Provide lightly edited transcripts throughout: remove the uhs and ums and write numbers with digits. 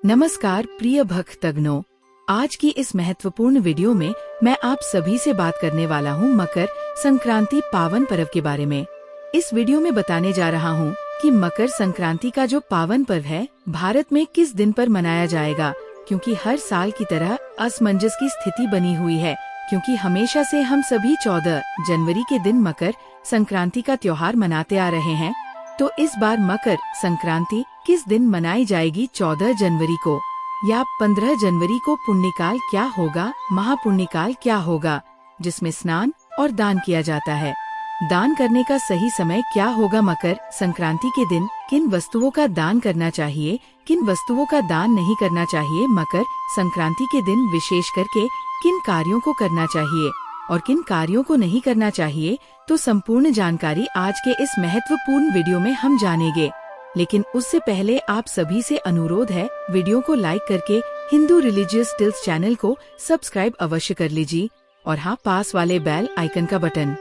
नमस्कार प्रिय भक्तगणों, आज की इस महत्वपूर्ण वीडियो में मैं आप सभी से बात करने वाला हूं मकर संक्रांति पावन पर्व के बारे में। इस वीडियो में बताने जा रहा हूं कि मकर संक्रांति का जो पावन पर्व है भारत में किस दिन पर मनाया जाएगा, क्योंकि हर साल की तरह असमंजस की स्थिति बनी हुई है। क्योंकि हमेशा से हम सभी 14 जनवरी के दिन मकर संक्रांति का त्योहार मनाते आ रहे हैं, तो इस बार मकर संक्रांति किस दिन मनाई जाएगी? 14 जनवरी को या 15 जनवरी को? पुण्यकाल क्या होगा, महापुण्यकाल क्या होगा, जिसमें स्नान और दान किया जाता है? दान करने का सही समय क्या होगा? मकर संक्रांति के दिन किन वस्तुओं का दान करना चाहिए, किन वस्तुओं का दान नहीं करना चाहिए? मकर संक्रांति के दिन विशेष करके किन कार्यों को करना चाहिए और किन कार्यों को नहीं करना चाहिए, तो संपूर्ण जानकारी आज के इस महत्वपूर्ण वीडियो में हम जानेंगे। लेकिन उससे पहले आप सभी से अनुरोध है, वीडियो को लाइक करके हिंदू रिलीजियस टिल्स चैनल को सब्सक्राइब अवश्य कर लीजिए और हाँ, पास वाले बेल आइकन का बटन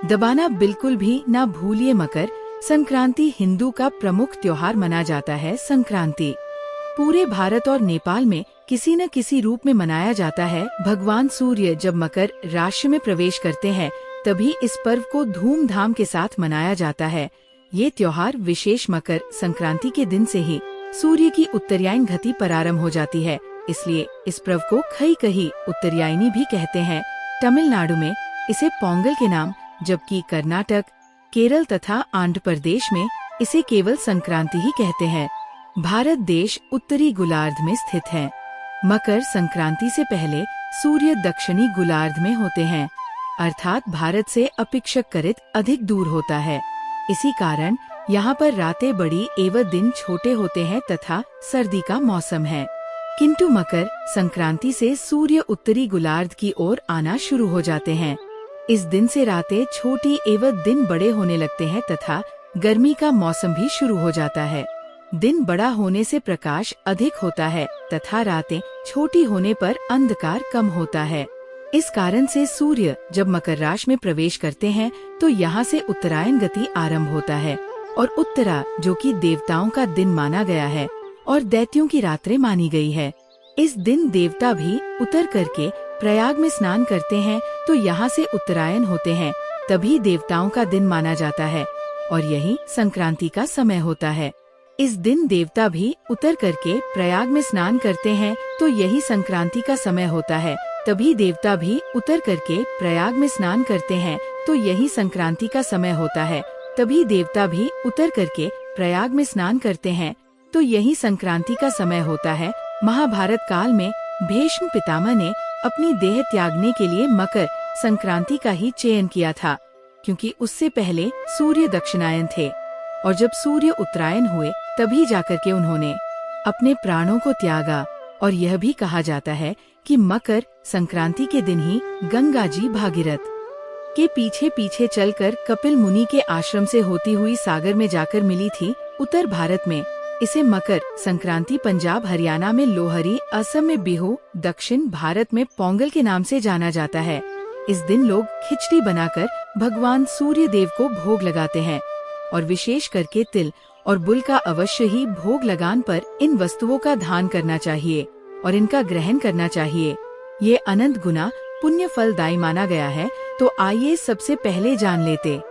दबाना बिल्कुल भी ना भूलिए। मकर संक्रांति हिंदू का प्रमुख त्योहार माना जाता है। संक्रांति पूरे भारत और नेपाल में किसी न किसी रूप में मनाया जाता है। भगवान सूर्य जब मकर राशि में प्रवेश करते हैं तभी इस पर्व को धूमधाम के साथ मनाया जाता है। ये त्योहार विशेष मकर संक्रांति के दिन से ही सूर्य की उत्तरायण गति प्रारंभ हो जाती है, इसलिए इस पर्व को खई कही उत्तरायणी भी कहते हैं। तमिलनाडु में इसे पोंगल के नाम, जबकि कर्नाटक, केरल तथा आंध्र प्रदेश में इसे केवल संक्रांति ही कहते हैं। भारत देश उत्तरी गोलार्ध में स्थित है। मकर संक्रांति से पहले सूर्य दक्षिणी गोलार्ध में होते हैं, अर्थात भारत से अपेक्षाकृत अधिक दूर होता है। इसी कारण यहाँ पर रातें बड़ी एवं दिन छोटे होते हैं तथा सर्दी का मौसम है। किंतु मकर संक्रांति से सूर्य उत्तरी गोलार्ध की ओर आना शुरू हो जाते हैं। इस दिन से रातें छोटी एवं दिन बड़े होने लगते हैं तथा गर्मी का मौसम भी शुरू हो जाता है। दिन बड़ा होने से प्रकाश अधिक होता है तथा रातें छोटी होने पर अंधकार कम होता है। इस कारण से सूर्य जब मकर राशि में प्रवेश करते हैं तो यहाँ से उत्तरायण गति आरंभ होता है और उत्तरा, जो कि देवताओं का दिन माना गया है और दैत्यों की रात्रि मानी गई है, इस दिन देवता भी उतर करके प्रयाग में स्नान करते हैं, तो यहाँ से उत्तरायण होते हैं, तभी देवताओं का दिन माना जाता है और यही संक्रांति का समय होता है। इस दिन देवता भी उतर करके प्रयाग में स्नान करते हैं, तो यही संक्रांति का समय होता है, तभी देवता भी उतर करके प्रयाग में स्नान करते हैं, तो यही संक्रांति का समय होता है, तभी देवता भी उतर करके प्रयाग में स्नान करते हैं, तो यही संक्रांति का समय होता है। महाभारत काल में भीष्म पितामह ने अपनी देह त्यागने के लिए मकर संक्रांति का ही चयन किया था, क्योंकि उससे पहले सूर्य दक्षिणायन थे और जब सूर्य उत्तरायण हुए तभी जाकर के उन्होंने अपने प्राणों को त्यागा। और यह भी कहा जाता है कि मकर संक्रांति के दिन ही गंगा जी भागीरथ के पीछे पीछे चलकर कपिल मुनि के आश्रम से होती हुई सागर में जाकर मिली थी। उत्तर भारत में इसे मकर संक्रांति, पंजाब हरियाणा में लोहरी, असम में बिहू, दक्षिण भारत में पोंगल के नाम से जाना जाता है। इस दिन लोग खिचड़ी बनाकर भगवान सूर्य देव को भोग लगाते हैं और विशेष करके तिल और बुल का अवश्य ही भोग लगान पर इन वस्तुओं का दान करना चाहिए और इनका ग्रहण करना चाहिए। ये अनंत गुना पुण्य फलदायी माना गया है। तो आइए सबसे पहले जान लेते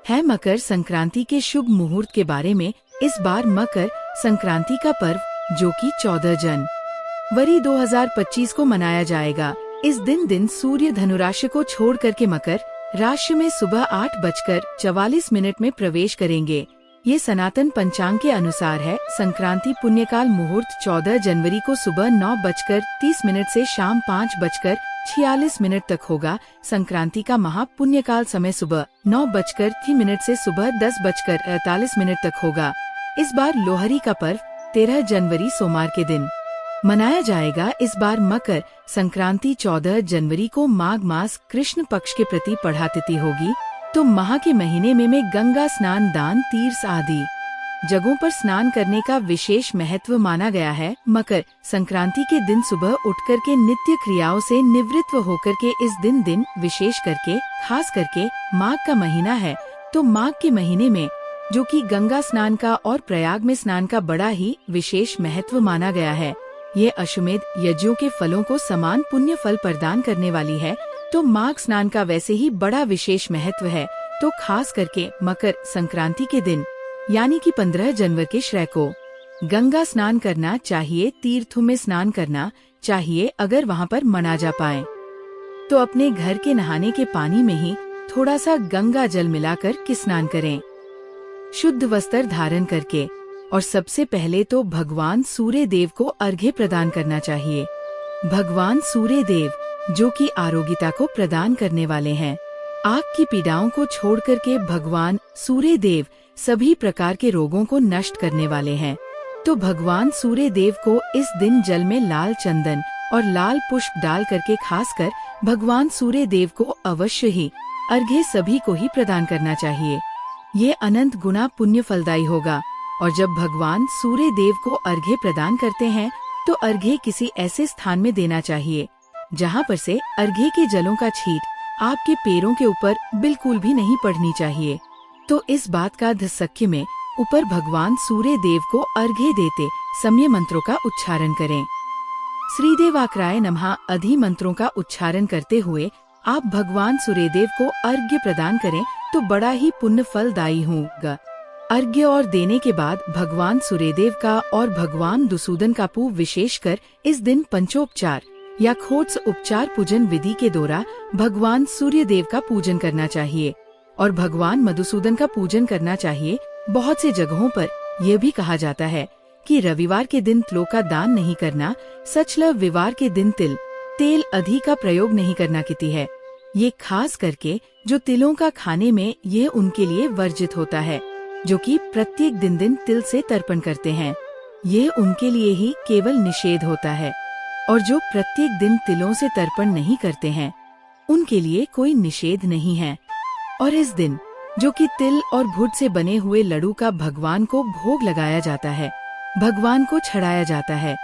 हैं मकर संक्रांति के शुभ मुहूर्त के बारे में। इस बार मकर संक्रांति का पर्व, जो कि 14 जनवरी 2025 को मनाया जाएगा, इस दिन सूर्य धनुराशि को छोड़ करके मकर राशि में सुबह 8:44 में प्रवेश करेंगे। ये सनातन पंचांग के अनुसार है। संक्रांति पुण्यकाल मुहूर्त 14 जनवरी को सुबह 9:30 से शाम 5:46 तक होगा। संक्रांति का महापुण्यकाल समय सुबह 9:03 से सुबह 10:48 तक होगा। इस बार लोहरी का पर्व 13 जनवरी सोमवार के दिन मनाया जाएगा। इस बार मकर संक्रांति 14 जनवरी को माघ मास कृष्ण पक्ष के प्रति पढ़ा तिथि होगी, तो माह के महीने में गंगा स्नान, दान, तीर्थ आदि जगहों पर स्नान करने का विशेष महत्व माना गया है। मकर संक्रांति के दिन सुबह उठकर के नित्य क्रियाओं से निवृत्त होकर के इस दिन विशेष करके खास करके माघ का महीना है, तो माघ के महीने में जो कि गंगा स्नान का और प्रयाग में स्नान का बड़ा ही विशेष महत्व माना गया है। ये अश्वमेध यज्ञों के फलों को समान पुण्य फल प्रदान करने वाली है, तो माघ स्नान का वैसे ही बड़ा विशेष महत्व है। तो खास करके मकर संक्रांति के दिन यानी कि 15 जनवरी के श्रय को गंगा स्नान करना चाहिए, तीर्थों में स्नान करना चाहिए। अगर वहाँ पर मना जा पाए तो अपने घर के नहाने के पानी में ही थोड़ा सा गंगा जल मिलाकर के स्नान करें, शुद्ध वस्त्र धारण करके। और सबसे पहले तो भगवान सूर्य देव को अर्घ्य प्रदान करना चाहिए। भगवान सूर्य देव जो कि आरोग्यता को प्रदान करने वाले हैं, आग की पीड़ाओं को छोड़ करके भगवान सूर्य देव सभी प्रकार के रोगों को नष्ट करने वाले हैं। तो भगवान सूर्य देव को इस दिन जल में लाल चंदन और लाल पुष्प डाल करके खासकर भगवान सूर्य देव को अवश्य ही अर्घ्य सभी को ही प्रदान करना चाहिए। ये अनंत गुना पुण्य फलदायी होगा। और जब भगवान सूर्य देव को अर्घ्य प्रदान करते हैं तो अर्घ्य किसी ऐसे स्थान में देना चाहिए जहाँ पर से अर्घ्य के जलों का छींट आपके पैरों के ऊपर बिल्कुल भी नहीं पड़नी चाहिए। तो इस बात का धसक्य में ऊपर भगवान सूर्य देव को अर्घ्य देते समय मंत्रों का उच्चारण करें। श्रीदेवाक्राय नमः आदि मंत्रों का उच्चारण करते हुए आप भगवान सूर्यदेव को अर्घ्य प्रदान करें तो बड़ा ही पुण्य फलदायी होगा। अर्घ्य और देने के बाद भगवान सूर्यदेव का और भगवान दुसूदन का पूजन विशेषकर इस दिन पंचोपचार या खोट्स उपचार पूजन विधि के द्वारा भगवान सूर्यदेव का पूजन करना चाहिए और भगवान मधुसूदन का पूजन करना चाहिए। बहुत से जगहों पर यह भी कहा जाता है कि रविवार के दिन तिलों का दान नहीं करना, सच रविवार के दिन तेल आदि का प्रयोग नहीं करना कहती है। ये खास करके जो तिलों का खाने में ये उनके लिए वर्जित होता है, जो कि प्रत्येक दिन तिल से तर्पण करते हैं, ये उनके लिए ही केवल निषेध होता है। और जो प्रत्येक दिन तिलों से तर्पण नहीं करते हैं उनके लिए कोई निषेध नहीं है। और इस दिन जो कि तिल और भुट से बने हुए लड्डू का भगवान को भोग लगाया जाता है, भगवान को चढ़ाया जाता है।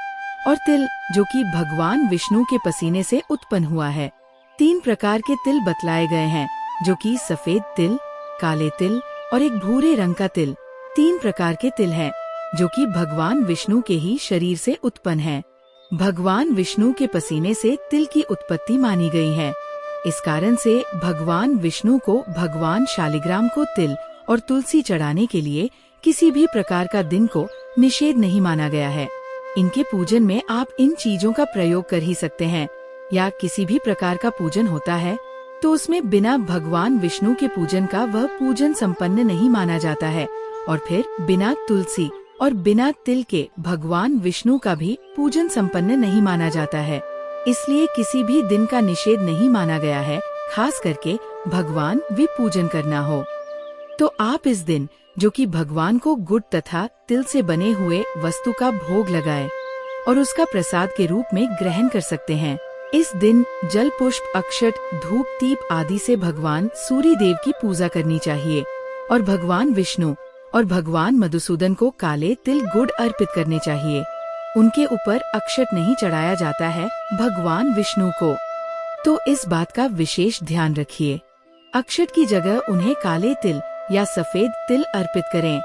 और तिल जो कि भगवान विष्णु के पसीने से उत्पन्न हुआ है। 3 प्रकार के तिल बतलाए गए हैं, जो कि सफेद तिल, काले तिल और एक भूरे रंग का तिल। 3 प्रकार के तिल हैं, जो कि भगवान विष्णु के ही शरीर से उत्पन्न हैं। भगवान विष्णु के पसीने से तिल की उत्पत्ति मानी गई है। इस कारण से भगवान विष्णु को भगवान शालिग्राम को तिल और तुलसी चढ़ाने के लिए किसी भी प्रकार का दिन को निषेध नहीं माना गया है। इनके पूजन में आप इन चीजों का प्रयोग कर ही सकते हैं। या किसी भी प्रकार का पूजन होता है तो उसमें बिना भगवान विष्णु के पूजन का वह पूजन संपन्न नहीं माना जाता है। और फिर बिना तुलसी और बिना तिल के भगवान विष्णु का भी पूजन संपन्न नहीं माना जाता है। इसलिए किसी भी दिन का निषेध नहीं माना गया है, खास करके भगवान भी पूजन करना हो तो आप इस दिन जो कि भगवान को गुड़ तथा तिल से बने हुए वस्तु का भोग लगाए और उसका प्रसाद के रूप में ग्रहण कर सकते हैं। इस दिन जल, पुष्प, अक्षत, धूप, दीप आदि से भगवान सूर्य देव की पूजा करनी चाहिए और भगवान विष्णु और भगवान मधुसूदन को काले तिल गुड़ अर्पित करने चाहिए। उनके ऊपर अक्षत नहीं चढ़ाया जाता है भगवान विष्णु को, तो इस बात का विशेष ध्यान रखिए। अक्षत की जगह उन्हें काले तिल या सफेद तिल अर्पित करें।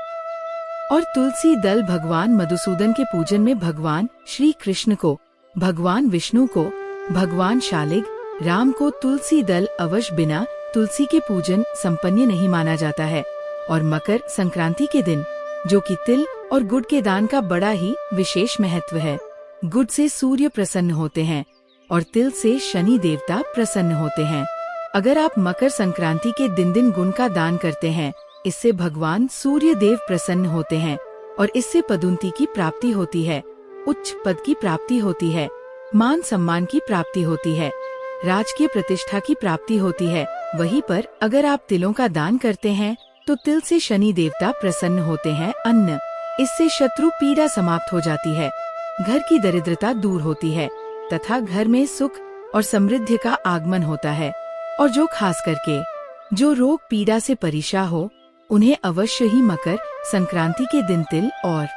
और तुलसी दल भगवान मधुसूदन के पूजन में भगवान श्री कृष्ण को, भगवान विष्णु को, भगवान शालिग राम को तुलसी दल अवश्य बिना तुलसी के पूजन संपन्न नहीं माना जाता है। और मकर संक्रांति के दिन जो कि तिल और गुड़ के दान का बड़ा ही विशेष महत्व है। गुड़ से सूर्य प्रसन्न होते हैं और तिल से शनि देवता प्रसन्न होते हैं। अगर आप मकर संक्रांति के दिन गुड़ का दान करते हैं, इससे भगवान सूर्य देव प्रसन्न होते हैं और इससे पदोन्नति की प्राप्ति होती है, उच्च पद की प्राप्ति होती है, मान सम्मान की प्राप्ति होती है, राजकीय प्रतिष्ठा की प्राप्ति होती है। वहीं पर अगर आप तिलों का दान करते हैं तो तिल से शनि देवता प्रसन्न होते हैं। अन्न, इससे शत्रु पीड़ा समाप्त हो जाती है, घर की दरिद्रता दूर होती है तथा घर में सुख और समृद्धि का आगमन होता है। और जो खास करके जो रोग पीड़ा से परेशान हो उन्हें अवश्य ही मकर संक्रांति के दिन तिल और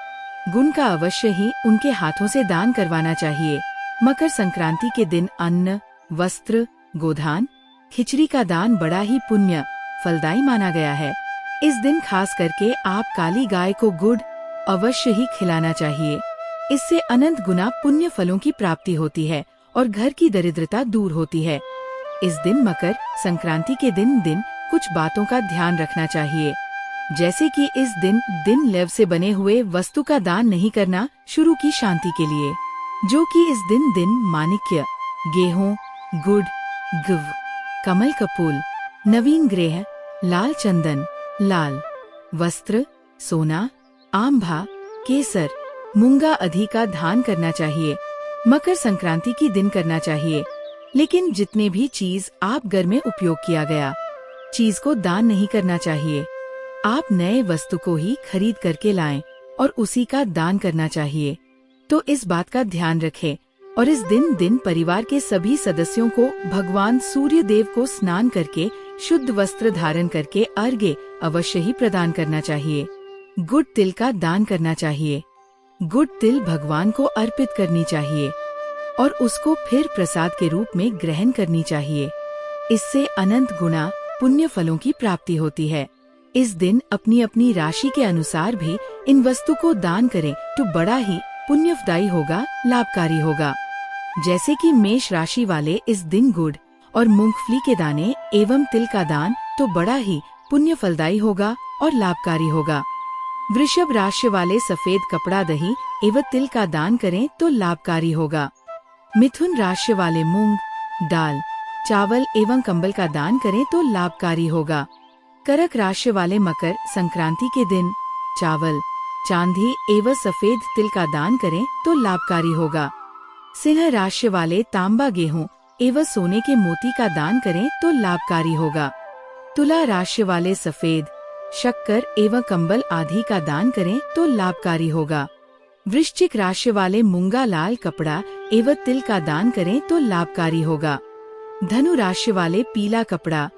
गुड़ का अवश्य ही उनके हाथों से दान करवाना चाहिए। मकर संक्रांति के दिन अन्न, वस्त्र, गोदान, खिचड़ी का दान बड़ा ही पुण्य फलदायी माना गया है। इस दिन खास करके आप काली गाय को गुड़ अवश्य ही खिलाना चाहिए। इससे अनंत गुना पुण्य फलों की प्राप्ति होती है और घर की दरिद्रता दूर होती है। इस दिन मकर संक्रांति के दिन कुछ बातों का ध्यान रखना चाहिए, जैसे कि इस दिन लेव से बने हुए वस्तु का दान नहीं करना शुरू की शांति के लिए, जो कि इस दिन माणिक्य, गेहूं, गुड़, गुव, कमल का फूल, नवीन ग्रह, लाल चंदन, लाल वस्त्र, सोना, आंबा, केसर, मूंगा आदि का दान करना चाहिए। मकर संक्रांति की दिन करना चाहिए, लेकिन जितने भी चीज आप घर में उपयोग किया गया चीज को दान नहीं करना चाहिए। आप नए वस्तु को ही खरीद करके लाएं और उसी का दान करना चाहिए। तो इस बात का ध्यान रखें और इस दिन परिवार के सभी सदस्यों को भगवान सूर्य देव को स्नान करके शुद्ध वस्त्र धारण करके अर्घ्य अवश्य ही प्रदान करना चाहिए। गुड़ तिल का दान करना चाहिए। गुड़ तिल भगवान को अर्पित करनी चाहिए और उसको फिर प्रसाद के रूप में ग्रहण करनी चाहिए। इससे अनंत गुना पुण्य फलों की प्राप्ति होती है। इस दिन अपनी अपनी राशि के अनुसार भी इन वस्तु को दान करें तो बड़ा ही पुण्यफदायी होगा, लाभकारी होगा। जैसे कि मेष राशि वाले इस दिन गुड़ और मूंगफली के दाने एवं तिल का दान तो बड़ा ही पुण्य फलदायी होगा और लाभकारी होगा। वृषभ राशि वाले सफेद कपड़ा, दही एवं तिल का दान करें तो लाभकारी होगा। मिथुन राशि वाले मूंग, दाल, चावल एवं कंबल का दान करें तो लाभकारी होगा। कर्क राशि वाले मकर संक्रांति के दिन चावल, चांदी एवं सफेद तिल का दान करें तो लाभकारी होगा। सिंह राशि वाले तांबा, गेहूं एवं सोने के मोती का दान करें तो लाभकारी होगा। तुला राशि वाले सफेद, शक्कर एवं कंबल आदि का दान करें तो लाभकारी होगा। वृश्चिक राशि वाले मूंगा, लाल कपड़ा एवं तिल का दान करें तो लाभकारी होगा। धनु राशि वाले पीला कपड़ा,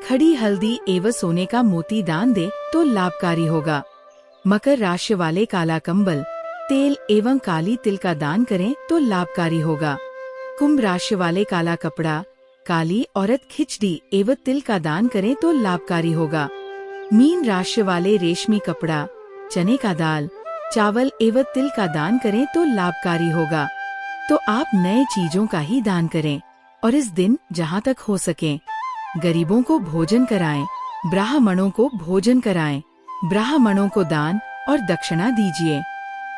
खड़ी हल्दी एवं सोने का मोती दान दे तो लाभकारी होगा। मकर राशि वाले काला कंबल, तेल एवं काली तिल का दान करें तो लाभकारी होगा। कुंभ राशि वाले काला कपड़ा, काली औरत खिचड़ी एवं तिल का दान करें तो लाभकारी होगा। मीन राशि वाले रेशमी कपड़ा, चने का दाल, चावल एवं तिल का दान करें तो लाभकारी होगा। तो आप नए चीजों का ही दान करें और इस दिन जहाँ तक हो सके गरीबों को भोजन कराएं, ब्राह्मणों को भोजन कराएं, ब्राह्मणों को दान और दक्षिणा दीजिए।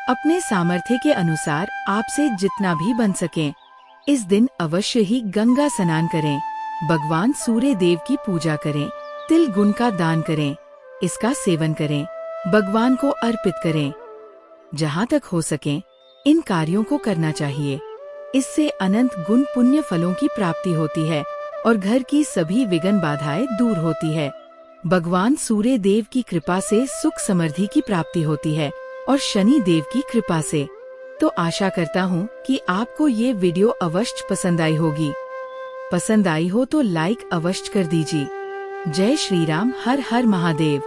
अपने सामर्थ्य के अनुसार आपसे जितना भी बन सके इस दिन अवश्य ही गंगा स्नान करें, भगवान सूर्य देव की पूजा करें, तिल गुण का दान करें, इसका सेवन करें, भगवान को अर्पित करें। जहाँ तक हो सके इन कार्यों को करना चाहिए। इससे अनंत गुण पुण्य फलों की प्राप्ति होती है और घर की सभी विघ्न बाधाएं दूर होती है। भगवान सूर्य देव की कृपा से सुख समृद्धि की प्राप्ति होती है और शनि देव की कृपा से। तो आशा करता हूँ कि आपको ये वीडियो अवश्य पसंद आई होगी। पसंद आई हो तो लाइक अवश्य कर दीजिए। जय श्री राम, हर हर महादेव।